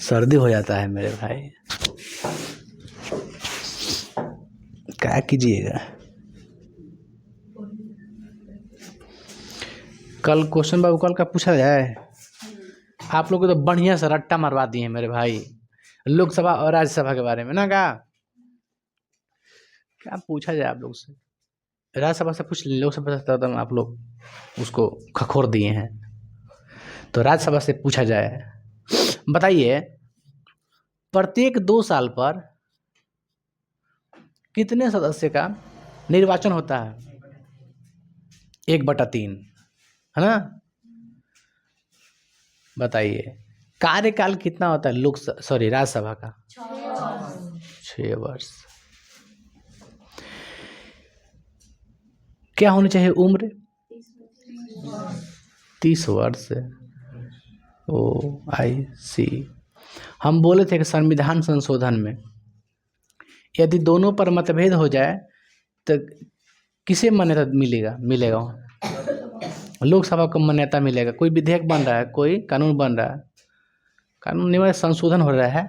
सर्दी हो जाता है मेरे भाई, क्या कीजिएगा। कल क्वेश्चन बाबू कल का पूछा जाए। आप लोग को तो बढ़िया से रट्टा मरवा दिए मेरे भाई, लोकसभा और राज्यसभा के बारे में ना। क्या पूछा जाए आप लोग से। राज्यसभा से पूछ लें, लोकसभा से तो आप लोग उसको खखोर दिए हैं। तो राज्यसभा से पूछा जाए, बताइए प्रत्येक 2 साल पर कितने सदस्य का निर्वाचन होता है? 1/3, है ना। बताइए कार्यकाल कितना होता है राज्यसभा का? 6 वर्ष। क्या होनी चाहिए उम्र? 30 वर्ष। ओ आई सी। हम बोले थे कि संविधान संशोधन में यदि दोनों पर मतभेद हो जाए तो किसे मान्यता मिलेगा? लोकसभा को मान्यता मिलेगा। कोई विधेयक बन रहा है, कोई कानून बन रहा है, कानून नहीं, संशोधन हो रहा है,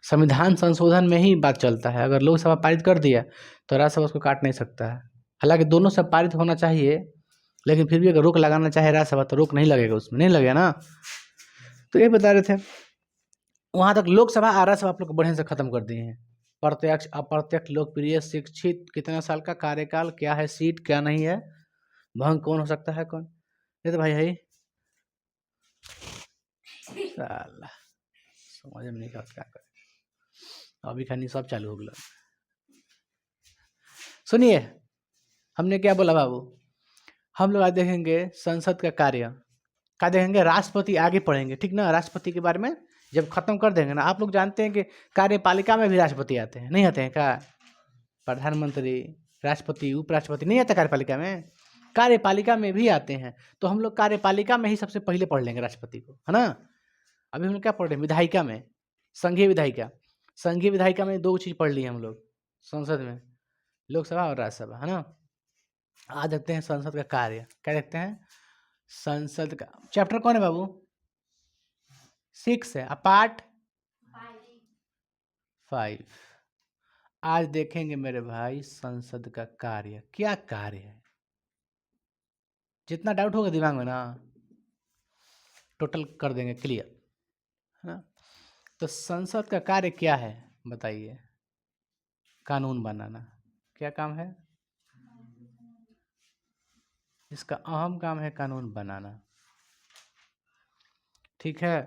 संविधान संशोधन में ही बात चलता है। अगर लोकसभा पारित कर दिया तो राज्यसभा उसको काट नहीं सकता है। हालांकि दोनों से पारित होना चाहिए, लेकिन फिर भी अगर रोक लगाना चाहे राज्यसभा तो रोक नहीं लगेगा, उसमें नहीं लगेगा ना। तो ये बता रहे थे, वहाँ तक लोकसभा और राज्यसभा आप लोग बढ़िया से खत्म कर दिए हैं। प्रत्यक्ष अप्रत्यक्ष लोकप्रिय शिक्षित कितना साल का कार्यकाल, क्या है सीट क्या नहीं है, भंग कौन हो सकता है कौन, ये तो भाई है ही। साला समझ में नहीं क्या करे, अभी खानी सब चालू हो गया। सुनिए हमने क्या बोला बाबू, हम लोग आज देखेंगे संसद का कार्य, क्या देखेंगे, राष्ट्रपति आगे पढ़ेंगे, ठीक ना। राष्ट्रपति के बारे में जब खत्म कर देंगे ना, आप लोग जानते हैं कि कार्यपालिका में भी राष्ट्रपति आते हैं, नहीं आते हैं क्या? प्रधानमंत्री, राष्ट्रपति, उपराष्ट्रपति नहीं आता कार्यपालिका में, कार्यपालिका में भी आते हैं। तो हम लोग कार्यपालिका में ही सबसे पहले पढ़ लेंगे राष्ट्रपति को, है ना। अभी हम लोग क्या पढ़ रहे हैं, विधायिका में, संघीय विधायिका। संघीय विधायिका में 2 चीज पढ़ ली हम लोग, संसद में लोकसभा और राज्यसभा, है ना। आज देखते हैं संसद का कार्य, क्या देखते हैं संसद का। चैप्टर कौन है बाबू? 6 है, पार्ट 5। आज देखेंगे मेरे भाई संसद का कार्य, क्या कार्य है। जितना डाउट होगा दिमाग में ना, टोटल कर देंगे क्लियर, है ना। तो संसद का कार्य क्या है बताइए? कानून बनाना। क्या काम है इसका? अहम काम है कानून बनाना, ठीक है।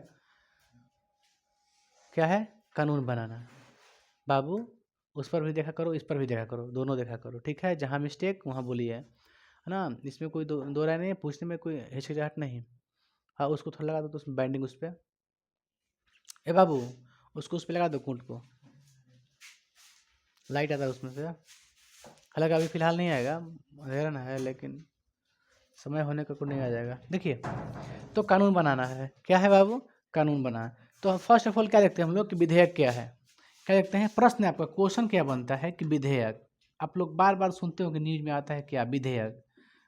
क्या है? कानून बनाना। बाबू उस पर भी देखा करो, इस पर भी देखा करो, दोनों देखा करो, ठीक है। जहाँ मिस्टेक वहाँ बोलिए, है ना। इसमें कोई दो राय नहीं है, पूछने में कोई हिचकिचाहट नहीं। हाँ उसको थोड़ा लगा दो तो उसमें बाइंडिंग उस पर, ए बाबू उसको उस पर लगा दो, कूट को, लाइट आता है उसमें से। हालांकि अभी फ़िलहाल नहीं आएगा, अंधेरा ना है, लेकिन समय होने का कुछ नहीं आ जाएगा। देखिए तो कानून बनाना है, क्या है बाबू? कानून बनाना। तो फर्स्ट ऑफ ऑल क्या देखते हैं हम लोग कि विधेयक क्या है। क्या देखते हैं, प्रश्न आपका क्वेश्चन क्या बनता है कि विधेयक। आप लोग बार बार सुनते हो कि न्यूज में आता है क्या, विधेयक।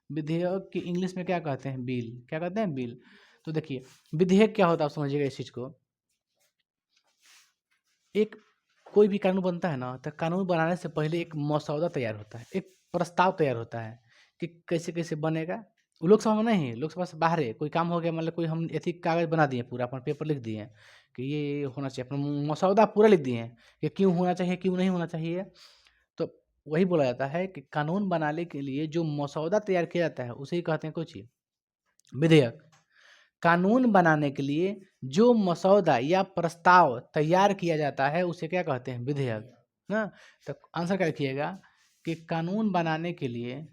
विधेयक की इंग्लिश में क्या कहते हैं? बिल। क्या कहते हैं? बिल। तो देखिए विधेयक क्या होता है, आप समझिएगा इस चीज़ को। एक कोई भी कानून बनता है ना, तो कानून बनाने से पहले एक मसौदा तैयार होता है, एक प्रस्ताव तैयार होता है कि कैसे कैसे बनेगा। वो लोकसभा में नहीं, लोकसभा से बाहर है। कोई काम हो गया, मतलब कोई हम ऐसी कागज बना दिए, पूरा अपना पेपर लिख दिए कि ये होना चाहिए, अपना मसौदा पूरा लिख दिए हैं कि क्यों होना चाहिए क्यों नहीं होना चाहिए। तो वही बोला जाता है कि कानून बनाने के लिए जो मसौदा तैयार किया जाता है उसे ही कहते हैं कुछ विधेयक। कानून बनाने के लिए जो मसौदा या प्रस्ताव तैयार किया जाता है उसे क्या कहते हैं? विधेयक ना। तो आंसर क्या लिखिएगा कि कानून बनाने के लिए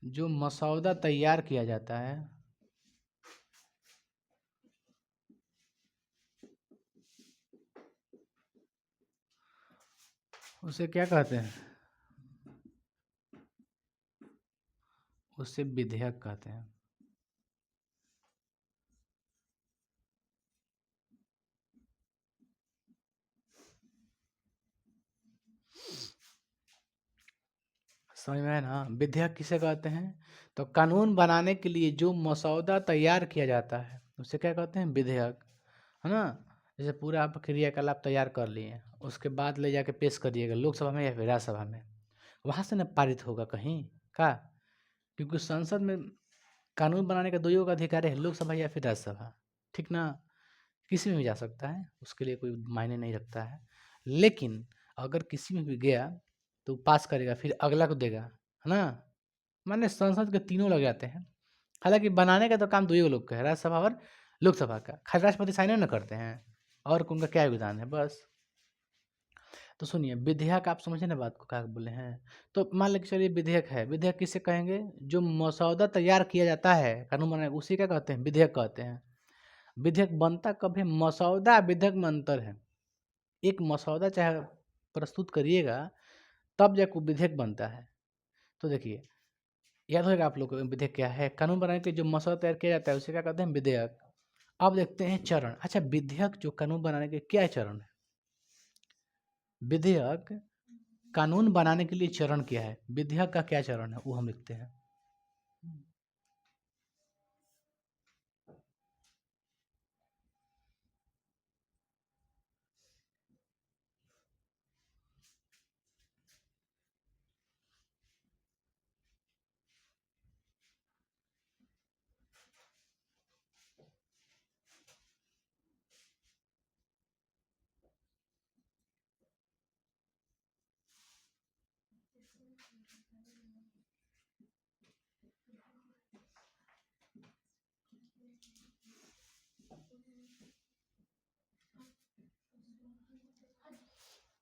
जो मसौदा तैयार किया जाता है उसे क्या कहते हैं? उसे विधेयक कहते हैं। समझ में है ना? विधेयक किसे कहते हैं? तो कानून बनाने के लिए जो मसौदा तैयार किया जाता है उसे क्या कहते हैं? विधेयक, है ना? जैसे पूरा आप क्रियाकलाप तैयार कर लिए, उसके बाद ले जाके पेश करिएगा लोकसभा में या फिर राज्यसभा में, वहाँ से न पारित होगा कहीं का, क्योंकि संसद में कानून बनाने का दो अधिकार है, लोकसभा या फिर राज्यसभा, ठीक ना? किसी में भी जा सकता है, उसके लिए कोई मायने नहीं रखता है। लेकिन अगर किसी में भी गया तो पास करेगा, फिर अगला को देगा, है ना? माने संसद के तीनों लग जाते हैं। हालांकि बनाने का तो काम दो ही लोग का है, राज्यसभा और लोकसभा का। खाली राष्ट्रपति साइन न करते हैं, और उनका क्या योगदान है, बस। तो सुनिए, विधेयक आप समझे ना बात को, क्या बोले हैं? तो मान लीजिए चलिए विधेयक है, विधेयक किसे कहेंगे? जो मसौदा तैयार किया जाता है कानून बनाने, उसी का कहते हैं विधेयक कहते हैं। विधेयक बनता कब है? मसौदा विधेयक में अंतर है। एक मसौदा चाहे प्रस्तुत करिएगा तब जाके विधेयक बनता है। तो देखिए, याद होगा आप लोग को विधेयक क्या है? कानून बनाने के लिए जो मसौदा तैयार किया जाता है उसे क्या कहते हैं? विधेयक। अब देखते हैं चरण। अच्छा, विधेयक जो कानून बनाने के क्या चरण है? विधेयक कानून बनाने के लिए चरण क्या है? विधेयक का क्या चरण है वो हम लिखते हैं।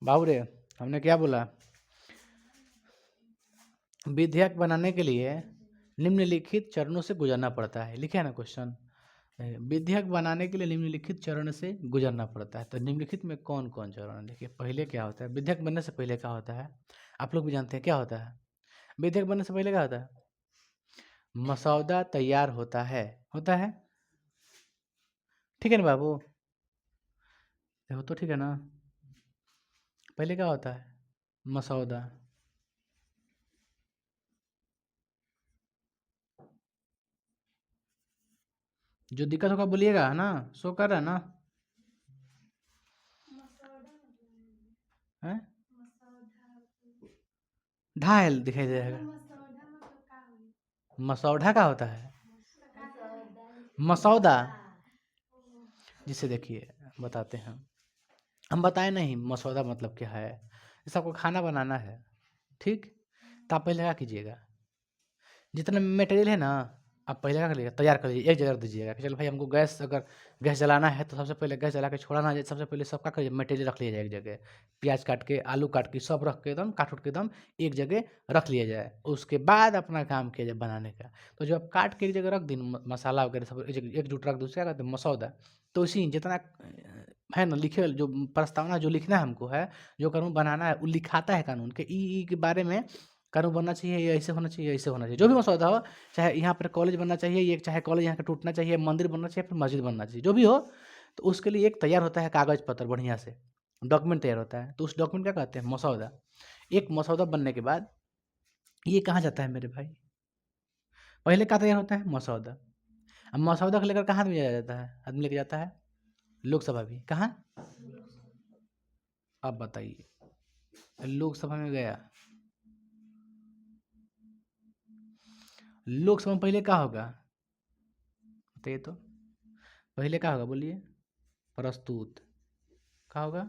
बाबू रे, हमने क्या बोला? विधेयक बनाने के लिए निम्नलिखित चरणों से गुजरना पड़ता है। लिखे है ना क्वेश्चन? विधेयक बनाने के लिए निम्नलिखित चरण से गुजरना पड़ता है। तो निम्नलिखित में कौन कौन चरण है? देखिए, पहले क्या होता है? विधेयक बनने से पहले क्या होता है? आप लोग भी जानते हैं क्या होता है? विधेयक बनने से पहले क्या होता है? मसौदा तैयार होता है। होता है, ठीक है ना बाबू? देखो तो, ठीक है ना? पहले क्या होता है? मसौदा। जो दिक्कत होगा बोलिएगा, है ना? शो कर रहा है ना? है, ढाल दिखाई दे रहा है। मसौदा का होता है मसौदा। जिसे देखिए बताते हैं, हम बताए नहीं मसौदा मतलब क्या है। जैसे आपको खाना बनाना है, ठीक? तो आप पहले क्या कीजिएगा? जितना मटेरियल है ना, आप पहले क्या करिएगा? तैयार कर लीजिए, एक जगह रख दीजिएगा कि चलो भाई हमको गैस, अगर गैस जलाना है तो सबसे पहले गैस जला के छोड़ा ना जाए, सबसे पहले सब क्या करिए? मटेरियल रख लिया जाए एक जगह। प्याज काट के, आलू काट के, सब रख के एकदम काट उट के एकदम एक जगह रख लिया जाए। उसके बाद अपना काम किया जाए बनाने का। तो जब आप काट के एक जगह रख दी, मसाला वगैरह सब एकजुट रख दो, उससे क्या कहते हैं? मसौदा। तो इसी जितना है ना लिखे, जो प्रस्तावना जो लिखना है हमको है, जो कानून बनाना है, वो लिखाता है कानून के ई के बारे में। कानून बनना चाहिए, ये ऐसे होना चाहिए, ऐसे होना चाहिए, जो भी मसौदा हो। चाहे यहाँ पर कॉलेज बनना चाहिए, ये चाहे कॉलेज यहाँ का टूटना चाहिए, मंदिर बनना चाहिए, फिर मस्जिद बनना चाहिए, जो भी हो। तो उसके लिए एक तैयार होता है कागज पत्र, बढ़िया से डॉक्यूमेंट तैयार होता है। तो उस डॉक्यूमेंट क्या कहते हैं? मसौदा। एक मसौदा बनने के बाद ये कहाँ जाता है मेरे भाई? पहले कहाँ तैयार होता है? मसौदा। अब मसौदा को लेकर कहाँ भेजा जाता है? आदमी लेके जाता है लोकसभा भी। कहाँ? अब बताइए, लोकसभा में गया, लोकसभा में पहले क्या होगा बताइए तो? पहले क्या होगा बोलिए? प्रस्तुत। क्या होगा?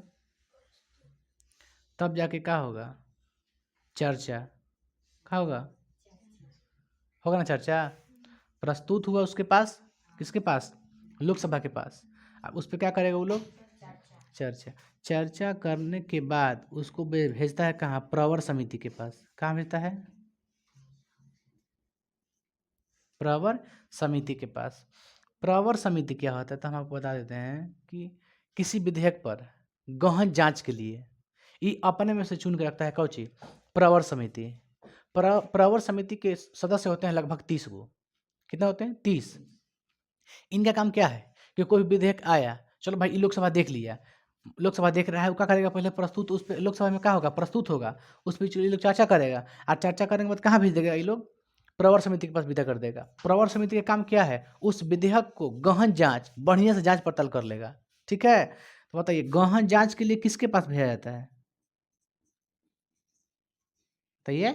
तब जाके क्या होगा? चर्चा। क्या होगा? होगा ना चर्चा? प्रस्तुत हुआ उसके पास, किसके पास? लोकसभा के पास। अब उस पर क्या करेगा वो लोग? चर्चा। चर्चा करने के बाद उसको भेजता है कहाँ? प्रवर समिति के पास। कहाँ भेजता है? प्रवर समिति के पास। प्रवर समिति क्या होता है तो हम आपको बता देते हैं कि किसी विधेयक पर गहन जांच के लिए ये अपने में से चुन के रखता है कौची? प्रवर समिति। प्रवर समिति के सदस्य होते हैं लगभग 30 गो। कितना होते हैं? 30। इनका काम क्या है कि कोई विधेयक आया, चलो भाई ये लोकसभा देख लिया, लोकसभा देख रहा है, वो क्या करेगा, पहले प्रस्तुत उस पर लोकसभा में क्या होगा, प्रस्तुत होगा, उस पर ये लोग चर्चा करेगा, और चर्चा करने के बाद कहाँ भेज देगा ये लोग, प्रवर समिति के पास विदा कर देगा। प्रवर समिति का काम क्या है, उस विधेयक को गहन जांच, बढ़िया से जांच पड़ताल कर लेगा। ठीक है, तो बताइए गहन जांच के लिए किसके पास भेजा जाता है, बताइए,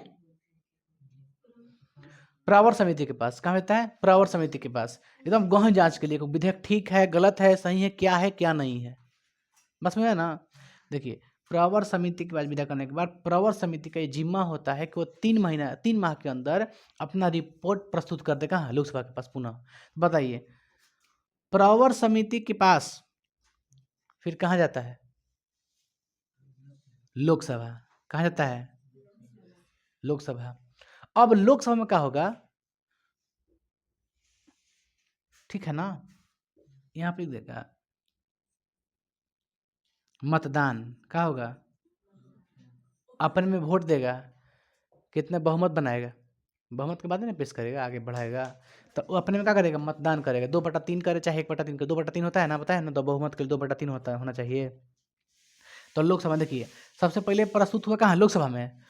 प्रवर समिति के पास। कहाँ होता है, प्रवर समिति के पास, एकदम गहन जांच के लिए विधेयक ठीक है, गलत है, सही है, क्या नहीं है, बस में है ना। देखिए प्रवर समिति के बाद विदा करने के बाद प्रवर समिति का ये जिम्मा होता है कि वो 3 माह के अंदर अपना रिपोर्ट प्रस्तुत कर देगा लोकसभा के पास पुनः। बताइए प्रवर समिति के पास फिर कहाँ जाता है, लोकसभा। कहाँ जाता है, लोकसभा। अब लोकसभा में क्या होगा, ठीक है ना, यहाँ पे देखा मतदान क्या होगा, अपन में वोट देगा, कितने बहुमत बनाएगा, बहुमत के बाद ना पेश करेगा, आगे बढ़ाएगा, तो वो अपने में क्या करेगा, मतदान करेगा, 2/3 करे चाहे 1/3 करे, 2/3 होता है ना, पता है ना, तो बहुमत के लिए 2/3 होना चाहिए। तो लोकसभा देखिए सबसे पहले प्रस्तुत हुआ कहाँ, लोकसभा में,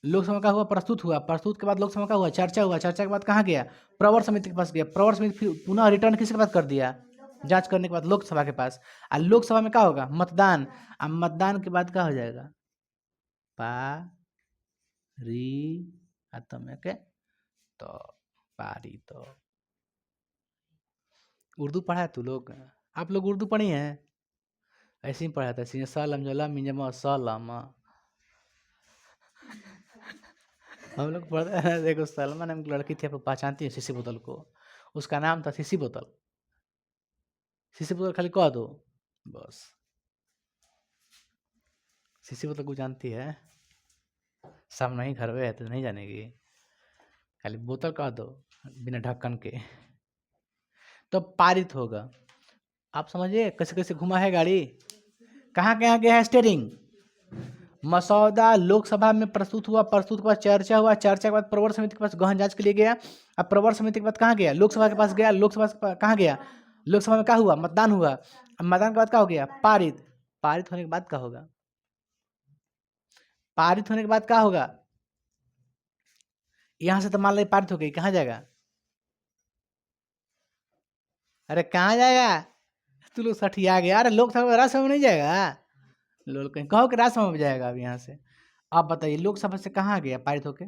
लोकसभा का हुआ, प्रस्तुत हुआ, प्रस्तुत के बाद लोकसभा का हुआ, चर्चा हुआ, चर्चा के बाद कहाँ गया, प्रवर समिति के पास गया, प्रवर समिति फिर पुनः रिटर्न किसके पास कर दिया, जांच करने के बाद लोकसभा के पास, और लोकसभा में क्या होगा, मतदान, अब मतदान के बाद क्या हो जाएगा, खत्म है के, तो पारित। तो उर्दू पढ़ा है तू लोग, आप लोग उर्दू पढ़ी हैं, ऐसे ही पढ़ा था, सलम जला मिंजमा सलम, हम लोग पढ़ते हैं। देखो सलमा नाम की लड़की थी, आप लोग पहचानती हैं सीसी बोतल को, उसका नाम था सीसी बोतल, सीसी बोतल खाली कह दो बस, सीसी बोतल को जानती है, सब नहीं घर में है तो नहीं जानेगी, खाली बोतल कह दो बिना ढक्कन के, तो पारित होगा। आप समझिए कैसे कैसे घुमा है गाड़ी, कहाँ कहाँ गया है स्टेयरिंग। मसौदा लोकसभा में प्रस्तुत हुआ, प्रस्तुत के बाद चर्चा हुआ, चर्चा के बाद प्रवर समिति के पास गहन जांच के लिए गया, अब प्रवर समिति के बाद कहाँ गया, लोकसभा के पास गया, लोकसभा से कहाँ गया, लोकसभा में क्या हुआ, मतदान हुआ, अब मतदान के बाद क्या हो गया, पारित, पारित होने के बाद क्या होगा, पारित होने के बाद क्या होगा, यहां से तो मान लो पारित हो गई, कहाँ जाएगा, अरे कहाँ जाएगा, तू लोग सठिया गया, अरे लोकसभा में राज्यसभा में नहीं जाएगा, लोग कहीं कहो कि राज्यसभा में जाएगा, अब यहाँ से आप बताइए लोकसभा से कहाँ गया पारित होके,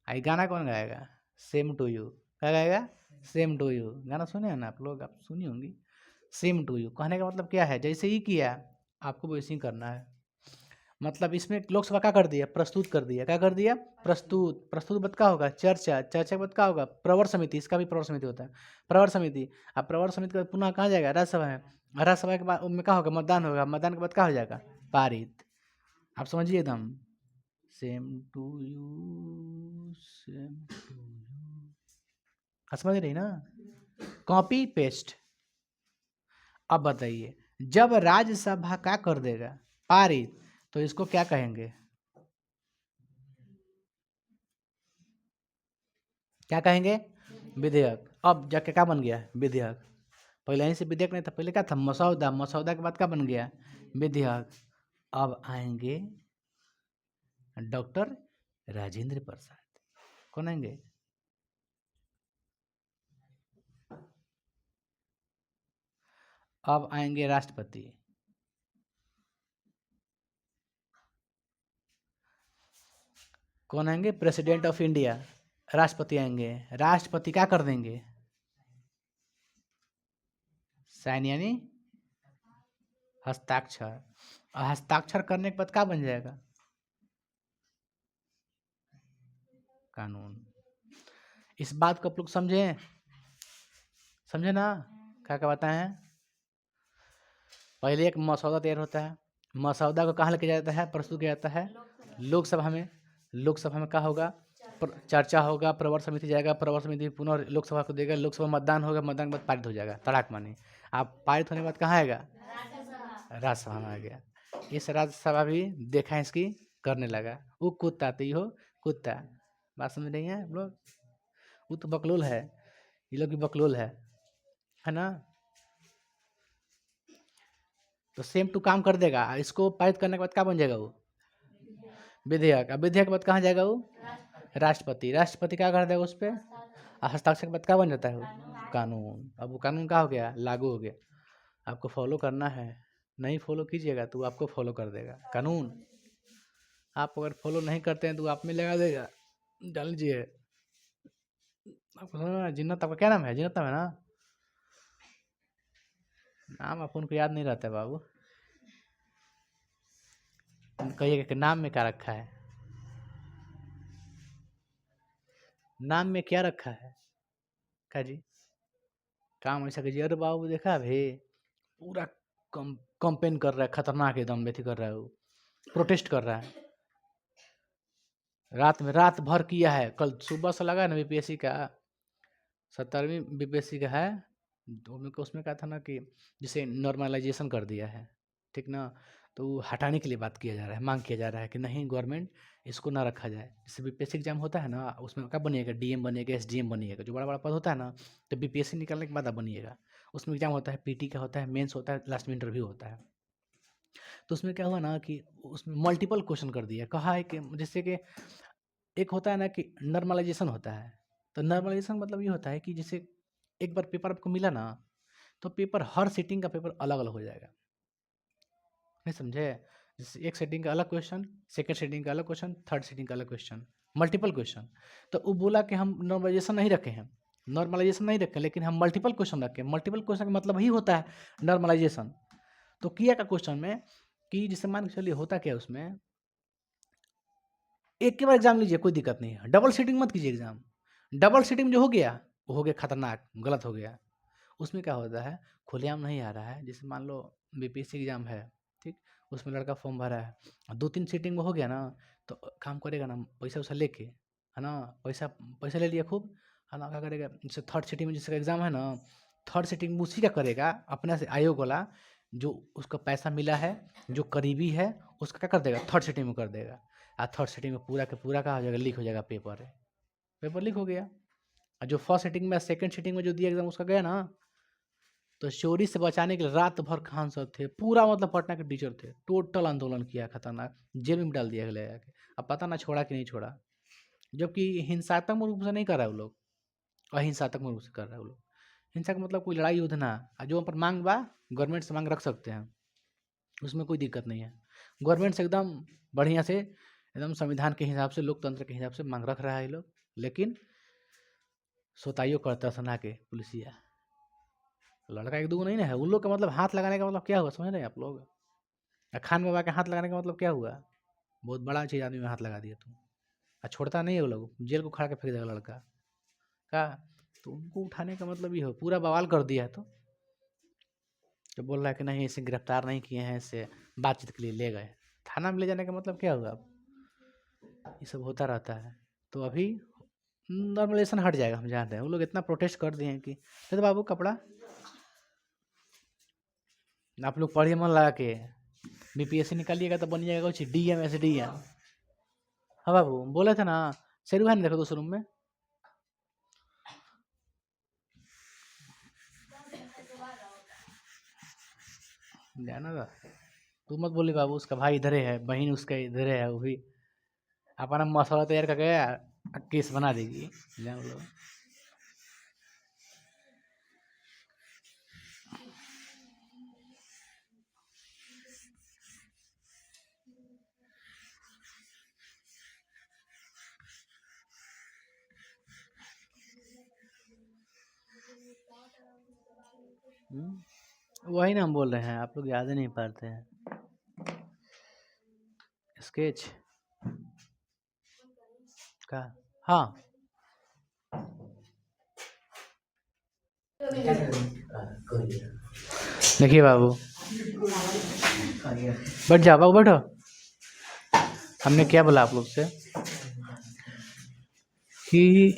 आई गाना कौन गाएगा, सेम टू यू, क्या गाएगा, सेम टू यू, गाना सुने हैं ना आप लोग, आप सुनी होंगी, सेम टू यू कहने का मतलब क्या है, जैसे ही किया आपको वैसे ही करना है, मतलब इसमें लोकसभा क्या कर दिया, प्रस्तुत कर दिया, क्या कर दिया, प्रस्तुत, प्रस्तुत बाद क्या होगा, चर्चा, चर्चा के बाद क्या होगा, प्रवर समिति, इसका भी प्रवर समिति होता है, प्रवर समिति, अब प्रवर समिति के बाद पुनः कहाँ जाएगा, राज्यसभा में, राज्यसभा के बाद उनमें क्या होगा, मतदान होगा, मतदान के बाद क्या हो जाएगा, पारित। आप समझिए एकदम, same to you, same to you, समझ रही ना, कॉपी पेस्ट। अब बताइए जब राज्यसभा क्या कर देगा, पारित, तो इसको क्या कहेंगे, क्या कहेंगे, विधेयक। अब जाके क्या बन गया, विधेयक, पहले यहीं से विधेयक नहीं था, पहले क्या था, मसौदा, मसौदा के बाद क्या बन गया, विधेयक। अब आएंगे डॉक्टर राजेंद्र प्रसाद, कौन आएंगे, अब आएंगे राष्ट्रपति, कौन आएंगे, प्रेसिडेंट ऑफ इंडिया, राष्ट्रपति आएंगे, राष्ट्रपति क्या कर देंगे, साइन यानी हस्ताक्षर, और हस्ताक्षर करने के बाद क्या बन जाएगा, कानून। इस बात को आप लोग समझे, समझे ना, क्या क्या बताएं, पहले एक मसौदा तैयार होता है, मसौदा को कहाँ लेके जाता है, प्रस्तुत किया जाता है लोकसभा में, लोकसभा में क्या होगा, चर्चा होगा, प्रवर समिति जाएगा, प्रवर समिति पुनः लोकसभा को देगा, लोकसभा मतदान होगा, मतदान के बाद पारित हो जाएगा, तड़ाक माने, आप पारित होने के बाद कहाँ आएगा, राज्यसभा में आ गया। इस राज्यसभा भी देखा है इसकी करने लगा, वो कुत्ता तो हो कुत्ता, बात समझ रही है हम लोग, वो तो बकलोल है, ये लोग भी बकलोल है ना। तो सेम टू काम कर देगा। इसको पारित करने के बाद क्या बन जाएगा वो विधेयक। अब विधेयक के बाद कहाँ जाएगा वो राष्ट्रपति। राष्ट्रपति क्या कर देगा उस पर, हस्ताक्षर के बाद क्या बन जाता है वो कानून। अब वो कानून क्या हो गया, लागू हो गया। आपको फॉलो करना है, नहीं फॉलो कीजिएगा तो आपको फॉलो कर देगा कानून। आप अगर फॉलो नहीं करते हैं तो आप में लगा देगा। जान लीजिए। आपको समझ में, जिन्नत आपका क्या नाम है, जिन्नत नाम है ना। नाम अपन को याद नहीं रहता है बाबू। कहिएगा कि नाम में क्या रखा है, नाम में क्या रखा है। क्या जी काम ऐसा कीजिए। अरे बाबू देखा भाई पूरा कंपेन कर रहा है, खतरनाक एकदम बेथी कर रहा है वो, प्रोटेस्ट कर रहा है। रात भर किया है। कल सुबह से लगा है ना बीपीएससी का, 17वीं बीपीएससी का है। उसमें कहा था ना कि जिसे नॉर्मलाइजेशन कर दिया है, ठीक ना। तो हटाने के लिए बात किया जा रहा है, मांग किया जा रहा है कि नहीं गवर्नमेंट इसको ना रखा जाए। जैसे बीपीएससी एग्जाम होता है ना, उसमें क्या बनिएगा, डीएम बनिएगा, एसडीएम बनिएगा, जो बड़ा बड़ा पद होता है ना। तो बीपीएससी निकालने के बाद आप बनिएगा। उसमें एग्जाम होता है, पीटी का होता है, मेंस होता है, लास्ट में इंटरव्यू होता है। तो उसमें क्या हुआ ना कि उसमें मल्टीपल क्वेश्चन कर दिया। कहा है कि जैसे कि एक होता है ना कि नॉर्मलाइजेशन होता है। तो नॉर्मलाइजेशन मतलब ये होता है कि जैसे एक बार पेपर आपको मिला ना, तो पेपर हर सीटिंग का पेपर अलग अलग हो जाएगा। नहीं समझे। जैसे एक सेटिंग का अलग क्वेश्चन, सेकंड सेटिंग का अलग क्वेश्चन, थर्ड सेटिंग का अलग क्वेश्चन, मल्टीपल क्वेश्चन। तो वो बोला कि हम नॉर्मलाइजेशन नहीं रखे हैं, नॉर्मलाइजेशन नहीं रखे, लेकिन हम मल्टीपल क्वेश्चन रखें। मल्टीपल क्वेश्चन का मतलब ही होता है नॉर्मलाइजेशन। तो किया का क्वेश्चन में कि जिससे मान के चलिए होता क्या उसमें, एक के बार एग्जाम लीजिए कोई दिक्कत नहीं है, डबल सीटिंग मत कीजिए एग्जाम। डबल सीटिंग जो हो गया वो हो गया खतरनाक, गलत हो गया। उसमें क्या होता है, खुलेआम नहीं आ रहा है। जैसे मान लो बीपीएससी एग्जाम है, ठीक, उसमें लड़का फॉर्म भरा है, 2-3 सीटिंग में हो गया ना, तो काम करेगा ना, पैसा वैसा लेके, है ना, पैसा पैसा ले लिया खूब, है ना। क्या करेगा, जैसे थर्ड सीटिंग में जिसका एग्जाम है ना, थर्ड सीटिंग में उसी का करेगा अपने से, आयोग वाला जो उसका पैसा मिला है, जो करीबी है, उसका क्या कर देगा, थर्ड सीटिंग में कर देगा। और थर्ड सीटिंग में पूरा का पूरा का हो जाएगा, लीक हो जाएगा पेपर, पेपर लीक हो गया। और जो फर्स्ट सीटिंग में, सेकंड सीटिंग में जो दिया एग्जाम उसका गया ना, तो चोरी से बचाने के लिए रात भर खान सब थे, पूरा मतलब पटना के टीचर थे, टोटल आंदोलन किया, खतरनाक, जेल में डाल दिया गया। अब पता ना छोड़ा कि नहीं छोड़ा। जबकि हिंसात्मक रूप से नहीं कर रहा है वो लोग, अहिंसात्मक रूप से कर रहा है वो लोग। हिंसा का मतलब कोई लड़ाई युद्ध ना, जो पर मांग बा गवर्नमेंट से मांग रख सकते हैं, उसमें कोई दिक्कत नहीं है। गवर्नमेंट से एकदम बढ़िया से, एकदम संविधान के हिसाब से, लोकतंत्र के हिसाब से मांग रख रहा है ये लोग। लेकिन सोताइयो करता सना के पुलिसिया, लड़का एक दो नहीं ना है उन लोग का। मतलब हाथ लगाने का मतलब क्या हुआ, समझ रहे हैं आप लोग। खान बाबा के हाथ लगाने का मतलब क्या हुआ, बहुत बड़ा चीज़ आदमी में हाथ लगा दिया तुम। छोड़ता नहीं है वो लोग, जेल को खड़ा के फेंक देगा लड़का का। तो उनको उठाने का मतलब ये हो, पूरा बवाल कर दिया है। तो जो बोल रहा है कि नहीं इसे गिरफ्तार नहीं किए हैं, इसे बातचीत के लिए ले गए, थाना में ले जाने का मतलब क्या हुआ। अब ये सब होता रहता है। तो अभी नॉर्मलाइजेशन हट जाएगा, हम जानते हैं। वो लोग इतना प्रोटेस्ट कर दिए हैं कि तो बाबू कपड़ा आप लोग पढ़िए मन लगा के, बीपीएससी निकालिएगा तो बन जाएगा कुछ डीएम एसडीएम। हाँ बाबू बोले थे ना, शेरू है ना, देखो दूसरे रूम में। जाना था तू मत बोली बाबू, उसका भाई इधर है, बहन उसका इधर है, वो भी अपना मसाला तैयार करके केस बना देगी। जान लो वही ना हम बोल रहे हैं, आप लोग याद ही नहीं पाते हैं। स्केच का, हाँ देखिए बाबू, बैठ जाओ बाबू, बैठो। हमने क्या बोला आप लोग से कि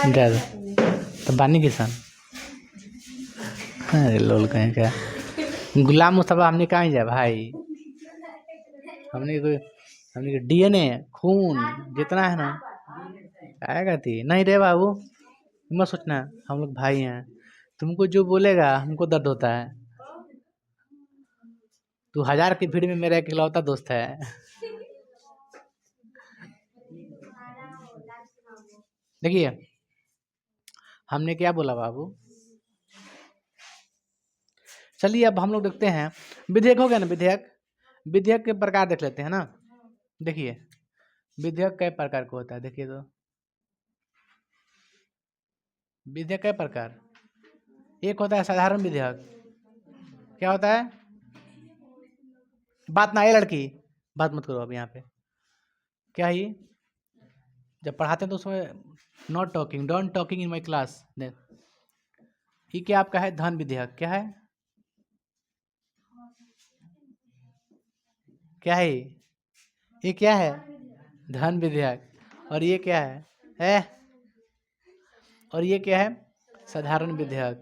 ज़्यादा तो बानी किसान, अरे लोल कहें क्या, गुलाम मुस्तफा हमने कहाँ जाए भाई। हमने कोई, हमने डीएनए खून जितना है ना, आएगा थी नहीं रे बाबू, मत सोचना, हम लोग भाई हैं। तुमको जो बोलेगा हमको दर्द होता है। तू हजार की भीड़ में मेरा इकलौता दोस्त है। देखिए हमने क्या बोला बाबू। चलिए अब हम लोग देखते हैं विधेयक हो गया ना, विधेयक। विधेयक के प्रकार देख लेते हैं ना। देखिए विधेयक कई प्रकार का होता है, देखिए तो विधेयक कई प्रकार। एक होता है साधारण विधेयक। क्या होता है? बात ना आए लड़की, बात मत करो अब यहाँ पे। क्या ही जब पढ़ाते हैं तो उसमें not talking, don't talking in my class. ये क्या आपका है? धन विधेयक। क्या है? क्या है ये क्या है? धन विधेयक। और ये क्या है? और ये क्या है? साधारण विधेयक।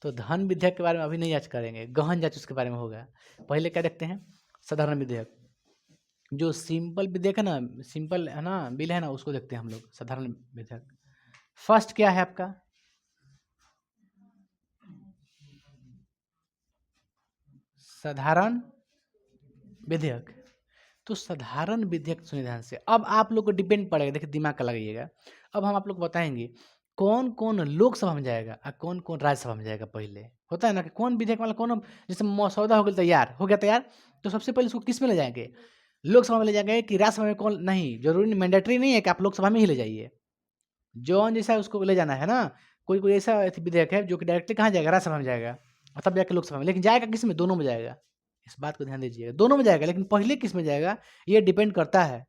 तो धन विधेयक के बारे में अभी नहीं आज करेंगे, गहन जांच उसके बारे में होगा। पहले क्या देखते हैं? साधारण विधेयक। जो सिंपल विधेयक है ना, सिंपल है ना बिल है ना, उसको देखते हैं हम लोग। साधारण विधेयक फर्स्ट क्या है आपका? साधारण विधेयक। तो साधारण विधेयक सुनिए ध्यान से। अब आप लोग को डिपेंड पड़ेगा, देखिए दिमाग का लगाइएगा। अब हम आप लोग को बताएंगे कौन कौन लोकसभा में जाएगा और कौन कौन राज्यसभा में जाएगा। पहले होता है ना कि कौन विधेयक वाला कौन, जैसे मसौदा हो गया तैयार, हो गया तैयार, तो सबसे पहले उसको किस में ले जाएंगे? लोकसभा में ले जाएंगे कि राज्यसभा में? कौन नहीं जरूरी नहीं, मैंडेटरी नहीं है कि आप लोकसभा में ही ले जाइए। जौन जैसा उसको ले जाना है ना। कोई कोई ऐसा विधेयक है जो कि डायरेक्टली कहाँ जाएगा? राज्यसभा में जाएगा और तब जाकर लोकसभा में। लेकिन जाएगा किस में? दोनों में जाएगा। इस बात को ध्यान दीजिएगा, दोनों में जाएगा, लेकिन पहले किस में जाएगा ये डिपेंड करता है।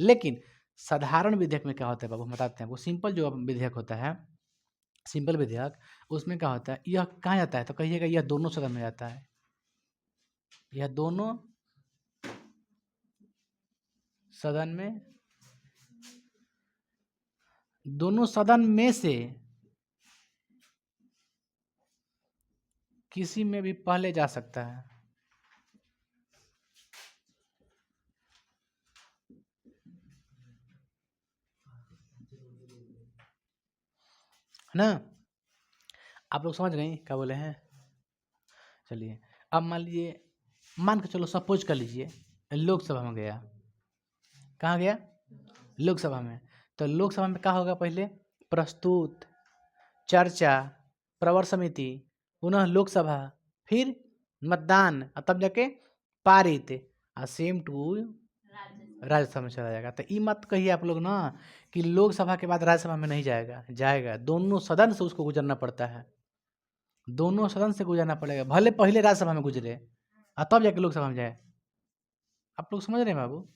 लेकिन साधारण विधेयक में क्या होता है बाबू, हम बताते हैं। वो सिंपल जो विधेयक होता है, सिंपल विधेयक, उसमें क्या होता है? यह कहाँ जाता है? तो कहिएगा यह दोनों सदन में जाता है। यह दोनों सदन में, दोनों सदन में से किसी में भी पहले जा सकता है ना। आप लोग समझ गए क्या बोले हैं? चलिए अब मान लीजिए, मान के चलो, सपोज कर लीजिए लोकसभा में गया। कहाँ गया? लोकसभा में। तो लोकसभा में क्या होगा? पहले प्रस्तुत, चर्चा, प्रवर समिति, पुनः लोकसभा, फिर मतदान और तब जाके पारित, और सेम टू राज्यसभा में चला जाएगा। तो ये मत कहिए आप लोग ना कि लोकसभा के बाद राज्यसभा में नहीं जाएगा, जाएगा। दोनों सदन से उसको गुजरना पड़ता है, दोनों सदन से गुजरना पड़ेगा, भले पहले राज्यसभा में गुजरे और तब जाके लोकसभा में जाए। आप लोग समझ रहे हैं बाबू?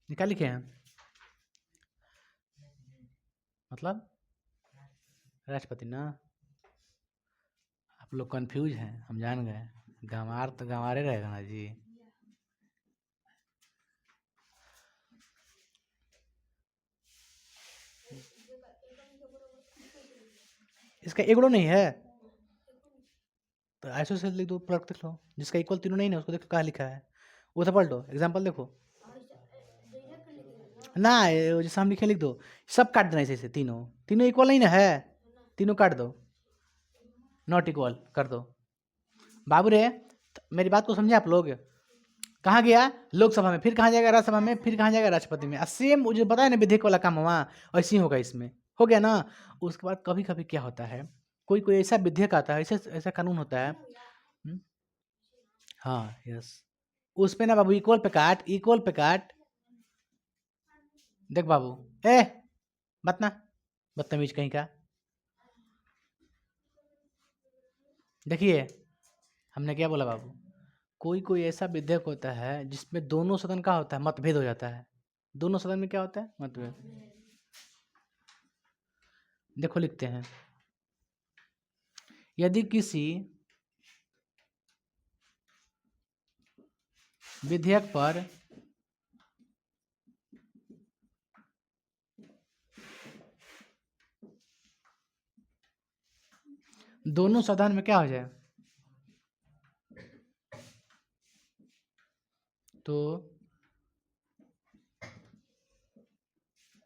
निकाल लिखे हैं मतलब राष्ट्रपति ना। आप लोग कंफ्यूज हैं, हम जान गए। गंवार तो गंवारे रहेगा ना जी। इसका एगो नहीं है तो आइसोसेलेस लिख दो, प्रोडक्ट लिख लो। जिसका इक्वल तीनों नहीं है उसको देखो कहाँ लिखा है, वो तो पढ़ लो, एग्जाम्पल देखो ना। जैसे हम लिखे लिख दो, सब काट देना ऐसे, तीनों तीनों इक्वल नहीं ना है, तीनों काट दो, नॉट इक्वल कर दो। बाबू रे मेरी बात को समझे आप लोग? कहाँ गया? लोकसभा में, फिर कहाँ जाएगा? राज्यसभा में, फिर कहाँ जाएगा? राष्ट्रपति में। सेम मुझे पता है ना विधेयक वाला काम हुआ ऐसे ही होगा इसमें, हो गया ना। उसके बाद कभी कभी क्या होता है, कोई कोई ऐसा विधेयक आता है, ऐसा ऐसा कानून होता है। हाँ यस, उस पे ना बाबू इक्वल पे काट, इक्वल पे काट। देख बाबू, ए मत ना, बदतमीज कहीं का। देखिए हमने क्या बोला बाबू, कोई कोई ऐसा विधेयक होता है जिसमें दोनों सदन का होता है, मतभेद हो जाता है। दोनों सदन में क्या होता है? मतभेद। देखो लिखते हैं, यदि किसी विधेयक पर दोनों सदन में क्या हो जाए, तो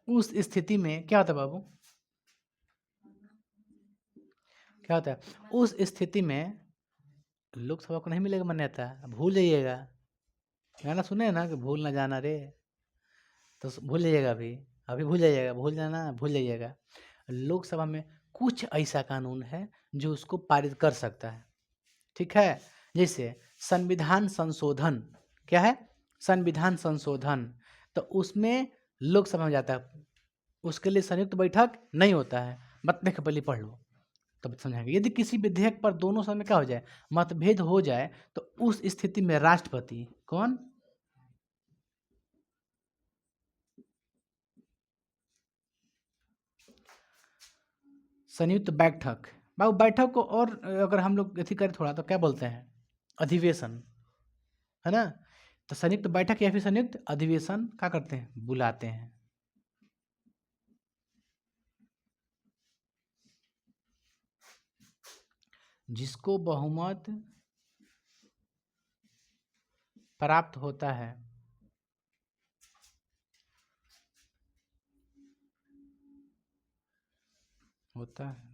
उस स्थिति में क्या होता है बाबू, क्या होता है उस स्थिति में लोकसभा को नहीं मिलेगा मान्यता, भूल जाइएगा। गाना सुने ना कि भूल ना जाना रे, तो भूल जाइएगा, अभी भूल जाइएगा, भूल जाना भूल जाइएगा। लोकसभा में कुछ ऐसा कानून है जो उसको पारित कर सकता है, ठीक है। जैसे संविधान संशोधन, क्या है, संविधान संशोधन, तो उसमें लोकसभा में जाता है, उसके लिए संयुक्त बैठक नहीं होता है। मत देख पहले पढ़ लो तब समझाएंगे। यदि किसी विधेयक पर दोनों सदन में क्या हो जाए, मतभेद हो जाए, तो उस स्थिति में राष्ट्रपति, कौन, संयुक्त बैठक। बाबू बैठक को और अगर हम लोग अथी करें थोड़ा तो क्या बोलते हैं, अधिवेशन, है ना। तो संयुक्त बैठक या फिर संयुक्त अधिवेशन क्या करते हैं, बुलाते हैं। जिसको बहुमत प्राप्त होता है, होता है,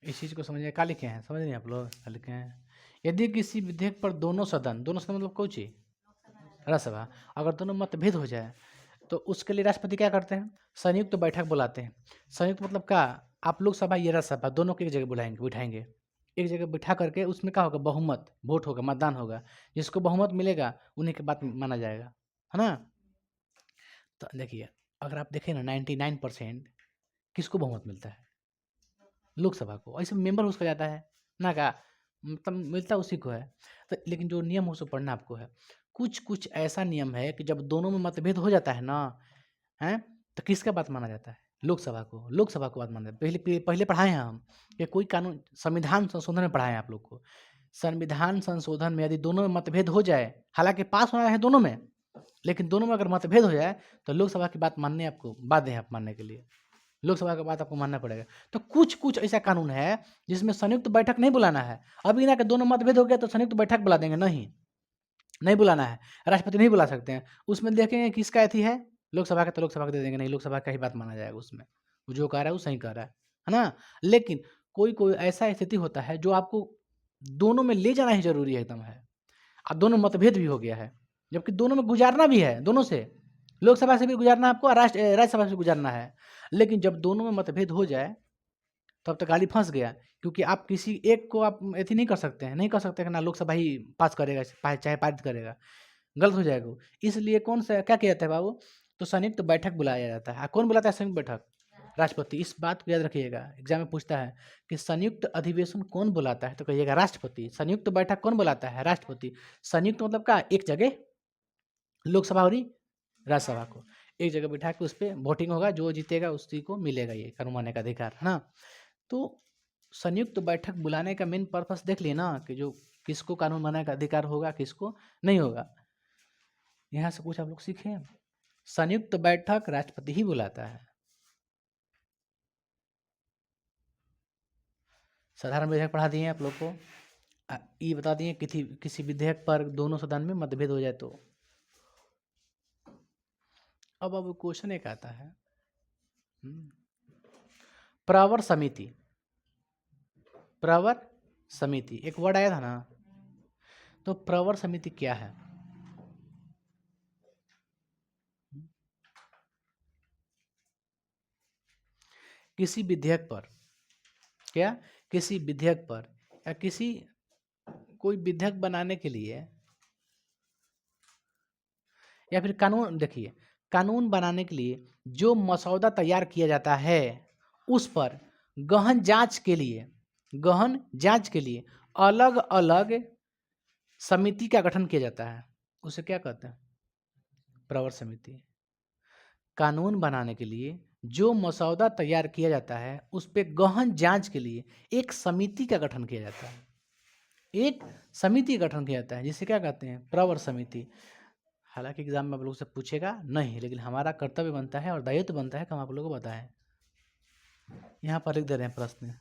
इस चीज़ को समझिए। क्या लिखे हैं, समझ नहीं आप लोग क्या लिखे हैं। यदि किसी विधेयक पर दोनों सदन, दोनों सदन मतलब कौन चीज, राज्यसभा, अगर दोनों मतभेद हो जाए तो उसके लिए राष्ट्रपति क्या करते हैं, संयुक्त बैठक बुलाते हैं। संयुक्त मतलब क्या, आप लोकसभा ये राज्यसभा दोनों को एक जगह बुलाएंगे, बिठाएंगे, एक जगह बिठा करके उसमें क्या होगा, बहुमत वोट होगा, मतदान होगा, जिसको बहुमत मिलेगा उन्हीं के बात माना जाएगा, है ना। तो देखिए अगर आप देखें ना 99% किसको बहुमत मिलता है, लोकसभा को, ऐसे मेंबर उसका जाता है ना, का मतलब मिलता उसी को है। तो लेकिन जो नियम हो उसको पढ़ना आपको है। कुछ कुछ ऐसा नियम है कि जब दोनों में मतभेद हो जाता है ना, है, तो किसका बात माना जाता है, लोकसभा को, लोकसभा को बात माना जाता है। पहले पढ़ाए हैं हम कि कोई कानून, संविधान संशोधन में पढ़ाए हैं आप लोग को। संविधान संशोधन में यदि दोनों में मतभेद हो जाए, हालांकि पास होना है दोनों में, लेकिन दोनों में अगर मतभेद हो जाए तो लोकसभा की बात मानने आपको बाध्य है, आप मानने के लिए लोकसभा की बात आपको मानना पड़ेगा। तो कुछ कुछ ऐसा कानून है जिसमें संयुक्त बैठक नहीं बुलाना है। अभी ना कि दोनों मतभेद हो गया तो संयुक्त बैठक बुला देंगे, नहीं, नहीं बुलाना है, राष्ट्रपति नहीं बुला सकते हैं। उसमें देखेंगे किसका अथी है, लोकसभा का, तो लोकसभा को दे देंगे, नहीं लोकसभा का ही बात माना जाएगा उसमें, वो जो कह रहा है वो सही कह रहा है ना। लेकिन कोई कोई ऐसा स्थिति होता है जो आपको दोनों में ले जाना ही जरूरी है एकदम है, और दोनों मतभेद भी हो गया है, जबकि दोनों में गुजारना भी है, दोनों से, लोकसभा से भी गुजारना आपको और राज्यसभा से गुजारना है। लेकिन जब दोनों में मतभेद हो जाए तब तक गाड़ी फंस गया, क्योंकि आप किसी एक को आप ऐसी नहीं कर सकते हैं, नहीं कर सकते कि ना लोकसभा ही पास करेगा, चाहे पारित करेगा, गलत हो जाएगा वो। इसलिए कौन सा क्या किया जाता है बाबू, तो संयुक्त बैठक बुलाया जाता है। कौन बुलाता है संयुक्त बैठक, राष्ट्रपति। इस बात को याद रखिएगा, एग्जाम में पूछता है कि संयुक्त अधिवेशन कौन बुलाता है, तो कहिएगा राष्ट्रपति। संयुक्त बैठक कौन बुलाता है, राष्ट्रपति। संयुक्त मतलब क्या, एक जगह लोकसभा और राज्यसभा को एक जगह बिठा के उस पर वोटिंग होगा, जो जीतेगा उसी को मिलेगा ये कानून बनाने का अधिकार, है ना। तो संयुक्त बैठक बुलाने का मेन पर्पस देख लिए ना, कि जो किसको कानून बनाने का अधिकार होगा, किसको नहीं होगा। यहाँ से कुछ आप लोग सीखे, संयुक्त बैठक राष्ट्रपति ही बुलाता है। साधारण विधेयक पढ़ा दिए आप लोग को, ये बता दिए किसी किसी विधेयक पर दोनों सदन में मतभेद हो जाए तो। अब क्वेश्चन एक आता है, प्रवर समिति, प्रवर समिति एक वर्ड आया था ना, तो प्रवर समिति क्या है, किसी विधेयक पर, क्या, किसी विधेयक पर या किसी कोई विधेयक बनाने के लिए या फिर कानून, देखिए कानून बनाने के लिए जो मसौदा तैयार किया जाता है उस पर गहन जांच के लिए, गहन जांच के लिए अलग अलग समिति का गठन किया जाता है, उसे क्या कहते हैं, प्रवर समिति। कानून बनाने के लिए जो मसौदा तैयार किया जाता है उस पे गहन जांच के लिए एक समिति का गठन किया जाता है। एक समिति का गठन किया जाता है जिसे क्या कहते हैं, प्रवर समिति। हालांकि एग्जाम में आप लोगों से पूछेगा नहीं, लेकिन हमारा कर्तव्य बनता है और दायित्व बनता है कि हम आप लोगों को बताएं। यहाँ पर लिख दे रहे हैं प्रश्न।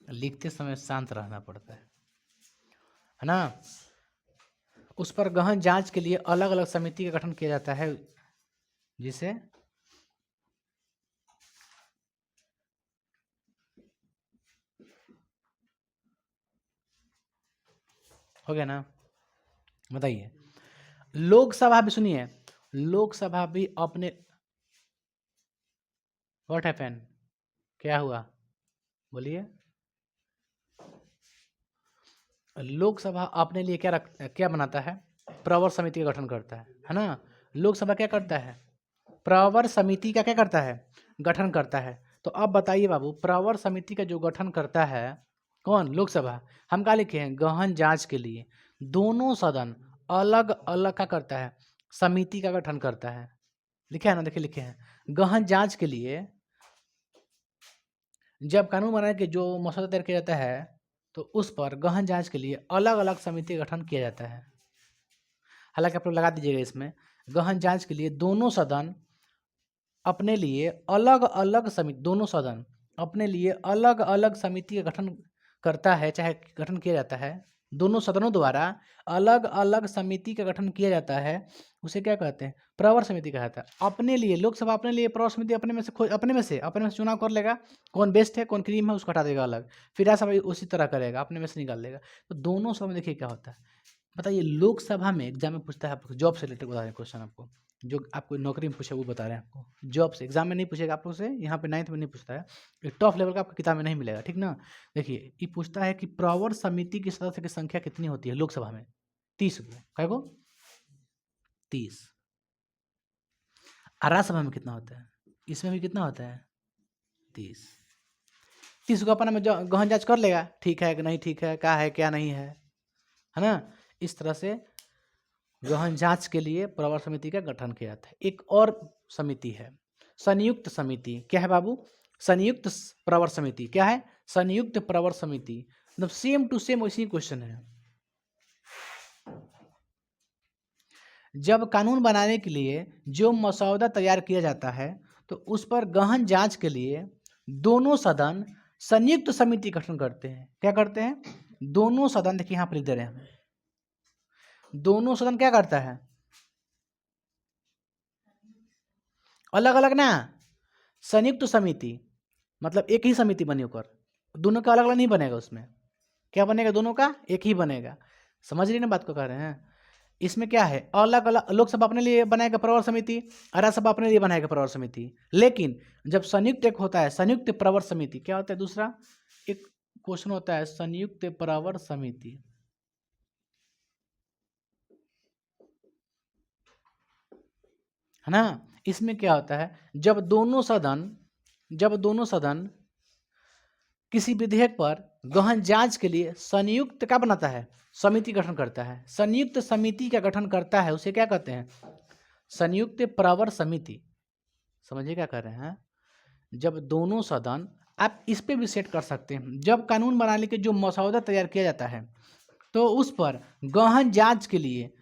लिखते समय शांत रहना पड़ता है ना। उस पर गहन जांच के लिए अलग अलग समिति का गठन किया जाता है, जिसे हो गया ना। बताइए, लोकसभा भी सुनिए, लोकसभा भी अपने व्हाट हैपन, क्या हुआ बोलिए। लोकसभा अपने लिए क्या बनाता है, प्रवर समिति का गठन करता है ना। लोकसभा क्या करता है, प्रवर समिति का क्या करता है, गठन करता है। तो अब बताइए बाबू, प्रवर समिति का जो गठन करता है कौन, लोकसभा। हम क्या लिखे हैं, गहन जांच के लिए दोनों सदन अलग अलग क्या करता है, समिति का गठन करता है। लिखे है ना, देखिए लिखे हैं, गहन जांच के लिए जब कानून बनाने के जो मसौदा तैयार किया जाता है तो उस पर गहन जांच के लिए अलग अलग समिति का गठन किया जाता है। हालांकि आप लोग लगा दीजिएगा इसमें, गहन जांच के लिए दोनों सदन अपने लिए अलग अलग समिति, दोनों सदन अपने लिए अलग अलग समिति का गठन करता है, चाहे गठन किया जाता है, दोनों सदनों द्वारा अलग अलग समिति का गठन किया जाता है, उसे क्या कहते हैं, प्रवर समिति कहता है। अपने लिए लोकसभा अपने लिए प्रवर समिति अपने में से चुनाव कर लेगा, कौन बेस्ट है कौन क्रीम है उसको हटा देगा अलग, फिर राज्यसभा उसी तरह करेगा, अपने में से निकाल लेगा। तो दोनों सभा में देखिए क्या होता है। बताइए, लोकसभा में एग्जाम में पूछता है, आपको जॉब से रिलेटेड बता रहे हैं क्वेश्चन, आपको जो आपको नौकरी में पूछे वो बता रहे हैं आपको, जॉब से एग्जाम में नहीं पूछेगा आप लोग से, यहाँ पे 9th में नहीं पूछता है, ये टॉप लेवल का आपको किताब में नहीं मिलेगा, ठीक ना। देखिए, ये पूछता है कि प्रवर समिति की सदस्य की संख्या कितनी होती है लोकसभा में, 30 को, क्या को 30। राज्यसभा में कितना होता है, इसमें भी कितना होता है 30 को अपना में गहन जांच कर लेगा, ठीक है कि नहीं ठीक है, क्या है क्या नहीं है ना। इस तरह से गहन जांच के लिए प्रवर समिति का गठन किया जाता है। एक और समिति है संयुक्त समिति, क्या है बाबू, संयुक्त प्रवर समिति, क्या है, संयुक्त प्रवर समिति। मतलब सेम टू सेम वैसी क्वेश्चन है। जब कानून बनाने के लिए जो मसौदा तैयार किया जाता है तो उस पर गहन जांच के लिए दोनों सदन संयुक्त समिति गठन करते हैं। क्या करते हैं, दोनों सदन, देखिए यहाँ पर लिख दे रहे हैं, दोनों सदन क्या करता है, अलग अलग ना, संयुक्त समिति मतलब एक ही समिति बनी होकर, दोनों का अलग अलग नहीं बनेगा, उसमें क्या बनेगा, दोनों का एक ही बनेगा। समझ रही ना बात को कह रहे हैं। इसमें क्या है, अलग अलग लोकसभा अपने लिए बनाएगा प्रवर समिति, राज्यसभा अपने लिए बनाएगा प्रवर समिति, लेकिन जब संयुक्त एक होता है संयुक्त प्रवर समिति, क्या होता है दूसरा एक क्वेश्चन होता है, संयुक्त प्रवर समिति है ना। इसमें क्या होता है, जब दोनों सदन किसी विधेयक पर गहन जांच के लिए संयुक्त क्या बनाता है, समिति गठन करता है। संयुक्त समिति का गठन करता है उसे क्या कहते हैं, संयुक्त प्रवर समिति। समझिए क्या कर रहे हैं। जब दोनों सदन, आप इस पे भी सेट कर सकते हैं, जब कानून बनाने के जो मसौदा तैयार किया जाता है तो उस पर गहन जांच के लिए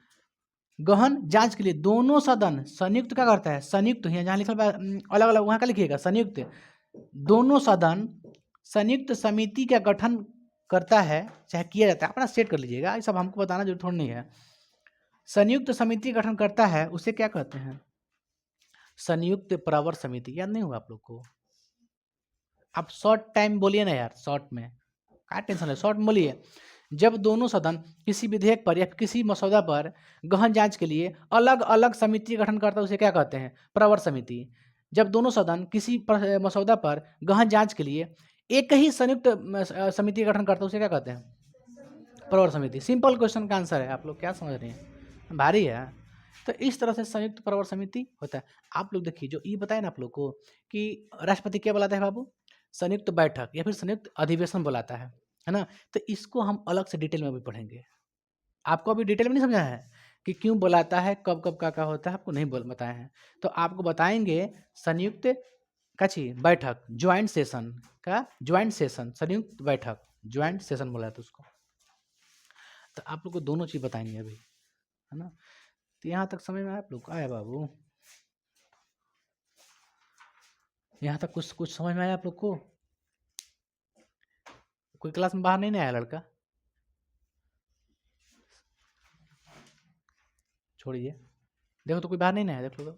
दोनों सदन संयुक्त क्या करता है, संयुक्त है जहाँ लिखा अलग अलग वहाँ का लिखिएगा संयुक्त, दोनों सदन संयुक्त समिति का गठन करता है, चाहे किया जाता है, अपना सेट कर लीजिएगा, ये सब हमको बताना जरूर थोड़ा नहीं है। संयुक्त समिति गठन करता है उसे क्या कहते हैं, संयुक्त प्रवर समिति। याद नहीं हुआ आप लोग को, आप शॉर्ट टाइम बोलिए ना यार, शॉर्ट में क्या टेंशन है, शॉर्ट में बोलिए। जब दोनों सदन किसी विधेयक पर या किसी मसौदा पर गहन जांच के लिए अलग अलग समिति गठन करता है उसे क्या कहते हैं, प्रवर समिति। जब दोनों सदन किसी मसौदा पर गहन जांच के लिए एक ही संयुक्त समिति गठन करता है उसे क्या कहते हैं, प्रवर समिति। सिंपल क्वेश्चन का आंसर है, आप लोग क्या समझ रहे हैं, भारी है। तो इस तरह से संयुक्त प्रवर समिति होता है। आप लोग देखिए, जो ये बताए ना आप लोग को कि राष्ट्रपति क्या बुलाता है बाबू, संयुक्त बैठक या फिर संयुक्त अधिवेशन बुलाता है ना। तो इसको हम अलग से डिटेल में भी पढ़ेंगे। आपको अभी डिटेल में नहीं समझा है कि क्यों बुलाता है, कब कब क्या होता है, आपको नहीं बताया है। तो आपको बताएंगे संयुक्त काची बैठक, ज्वाइंट सेशन का, ज्वाइंट सेशन, संयुक्त बैठक, ज्वाइंट सेशन बोला था उसको। तो आप लोग को दोनों चीज बताएंगे अभी, है ना। तो यहाँ तक समझ में आप लोग आया बाबू, यहाँ तक कुछ समझ में आया आप लोग को। कोई क्लास में बाहर नहीं आया लड़का, छोड़िए, देखो तो कोई बाहर नहीं आया, देख लो तो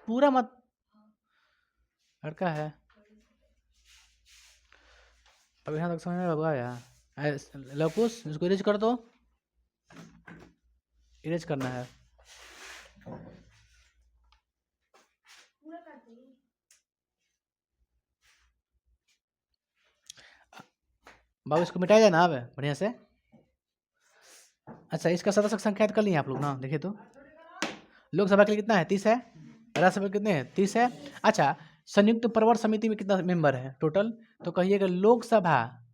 पूरा मत, लड़का है। अब यहाँ तक समझ में बाबू आया। लवकुश इसको इरेज कर दो, इरेज करना है। बाबू इसको मिटाया जाए ना अब बढ़िया से। अच्छा, इसका सदस्य संख्या कर लिए आप लोग ना, देखिए तो लोकसभा के लिए कितना है, 30 है, राज्यसभा कितने हैं, 30 है। अच्छा, संयुक्त प्रवर समिति में कितना मेंबर है टोटल, तो कहिएगा लोकसभा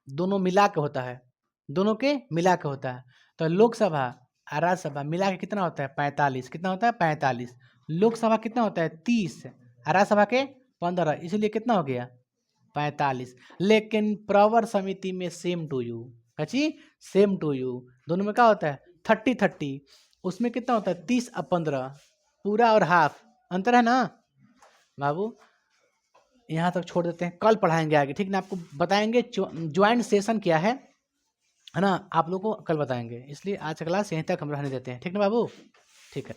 दोनों मिला के होता है, दोनों के मिला के होता है। तो लोकसभा और राज्यसभा मिला के कितना होता है, 45। कितना होता है, 45। लोकसभा कितना होता है, 30, और राज्यसभा के 15, इसलिए कितना हो गया, 45। लेकिन प्रवर समिति में सेम टू यू, अच्छी सेम टू यू, दोनों में क्या होता है 30-30, उसमें कितना होता है 30 और 15, पूरा और हाफ, अंतर है ना बाबू। यहाँ तक छोड़ देते हैं, कल पढ़ाएंगे आगे, ठीक ना। आपको बताएंगे ज्वाइंट सेशन क्या है ना, आप लोग को कल बताएंगे। इसलिए आज का क्लास यहीं तक हम रहने देते हैं, ठीक ना बाबू, ठीक है।